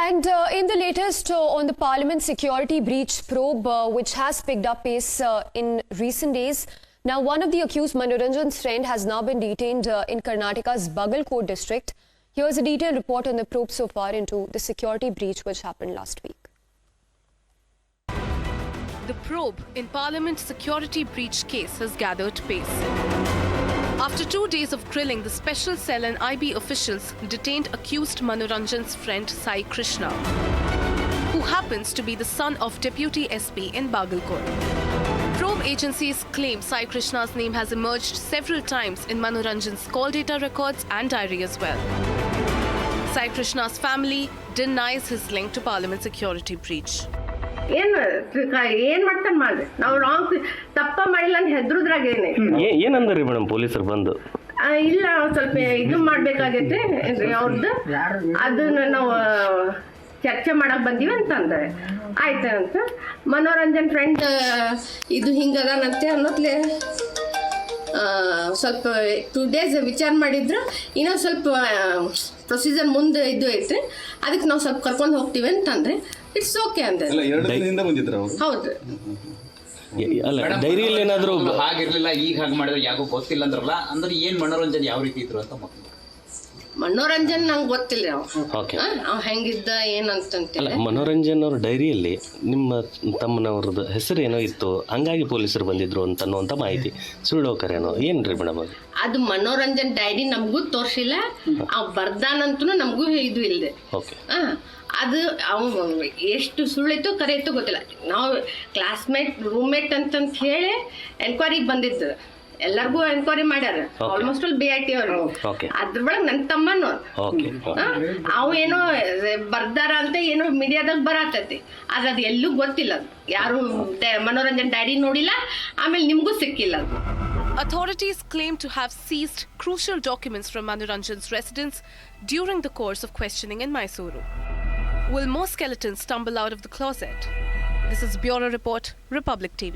And in the latest on the Parliament security breach probe, which has picked up pace in recent days, now one of the accused, Manoranjan's friend, has now been detained in Karnataka's Bagalkot district. Here's a detailed report on the probe so far into the security breach which happened last week. The probe in Parliament security breach case has gathered pace. After 2 days of grilling, the special cell and IB officials detained accused Manoranjan's friend Sai Krishna, who happens to be the son of Deputy SP in Bagalkot. Probe agencies claim Sai Krishna's name has emerged several times in Manoranjan's call data records and diary as well. Sai Krishna's family denies his link to Parliament security breach. ಏನ್ ಮಾಡ್ತಾನೆ ಮಾಡ್ರಿ ನಾವು wrong ತಪ್ಪ ಮಾಡಿಲ್ಲ ಅಂತ ಹೆದ್ರುದ್ರಾಗ ಏನಂದ್ರಿ madam ಪೊಲೀಸರು ಬಂದು ಇಲ್ಲ ಸ್ವಲ್ಪ ಇದು ಮಾಡ್ಬೇಕಾಗೈತೆ ಅವ್ರದ್ದು ಅದನ್ನ ನಾವು ಚರ್ಚೆ ಮಾಡಕ್ ಬಂದೀವಿ ಅಂತಂದ್ರೆ ಆಯ್ತಂತ ಮನೋರಂಜನ್ ಫ್ರೆಂಡ್ ಇದು ಹಿಂಗದಾನಂತೆ ಅನ್ನೋದ್ಲೆ ಸ್ವಲ್ಪ 2 days ವಿಚಾರ ಮಾಡಿದ್ರು ಇನ್ನೊಂದು ಸ್ವಲ್ಪ ಪ್ರೊಸೀಜರ್ ಮುಂದೆ ಇದು ಐತ್ರಿ ಅದಕ್ಕೆ ನಾವು ಸ್ವಲ್ಪ ಕರ್ಕೊಂಡು ಹೋಗ್ತೀವಿ ಅಂತಂದ್ರೆ ಇಟ್ಸ್ ಓಕೆ ಅಂದ್ರೆ ಹೌದು ಅಲ್ಲ ಡೈರಿಯಲ್ಲಿ ಏನಾದ್ರು ಹಾಗಿರ್ಲಿಲ್ಲ ಈಗ ಹಾಗೆ ಮಾಡಿದ್ರೆ ಯಾಕೋ ಗೊತ್ತಿಲ್ಲ ಅಂದ್ರಲ್ಲ ಅಂದ್ರೆ ಏನ್ ಮನೋರಂಜನೆ ಯಾವ ರೀತಿ ಇದ್ರು ಅಂತ ಮನೋರಂಜನ್ ನಂಗೆ ಗೊತ್ತಿಲ್ಲ ಅವ್ ಹೆಂಗಿದ್ದ ಏನಂತಂತಿಲ್ಲ ಮನೋರಂಜನ್ ಅವ್ರ ಡೈರಿಯಲ್ಲಿ ನಿಮ್ಮ ತಮ್ಮನವ್ರದ್ದು ಹೆಸರು ಏನೋ ಇತ್ತು ಹಂಗಾಗಿ ಪೊಲೀಸರು ಬಂದಿದ್ರು ಅನ್ನುವಂಥ ಮಾಹಿತಿ ಸುಳ್ಳೋಕರೇನೋ ಏನ್ರಿ ಮೇಡಮ್ ಅದು ಮನೋರಂಜನ್ ಡೈರಿ ನಮಗೂ ತೋರಿಸಿಲ್ಲ ಅವ್ ಬರ್ದಾನಂತೂ ನಮಗೂ ಇದು ಇಲ್ಲದೆ ಅದು ಅವ್ ಎಷ್ಟು ಸುಳ್ಳಿತ್ತು ಕರೆಯಿತು ಗೊತ್ತಿಲ್ಲ ನಾವು ಕ್ಲಾಸ್ಮೇಟ್ ರೂಮ್ಮೇಟ್ ಅಂತಂತ ಹೇಳಿ ಎನ್ಕ್ವೈರಿಗೆ ಬಂದಿದ್ದು ಎಲ್ಲರಿಗೂ ಎನ್ಕ್ವೈರಿ ಮಾಡ್ಯಾರ ಆಲ್ಮೋಸ್ಟ್ ಆಲ್ BIT ಅವರು ಅದ್ರ ಒಳಗೆ ನನ್ನ ತಮ್ಮನು ಅವು ಏನೋ ಬರ್ದಾರ ಅಂತ ಏನೋ ಮೀಡಿಯಾದಾಗ ಬರತೈತಿ ಆದ್ರೆ ಅದು ಎಲ್ಲೂ ಗೊತ್ತಿಲ್ಲ ಯಾರು ಮನೋರಂಜನ್ ಡೈರಿ ನೋಡಿಲ್ಲ ಆಮೇಲೆ ನಿಮಗೂ ಸಿಕ್ಕಿಲ್ಲ ಅದು Authorities claim to have seized crucial documents from Manoranjan's residence during the course of questioning in Mysuru. Will more skeletons tumble out of the closet? This is Bureau Report, Republic TV.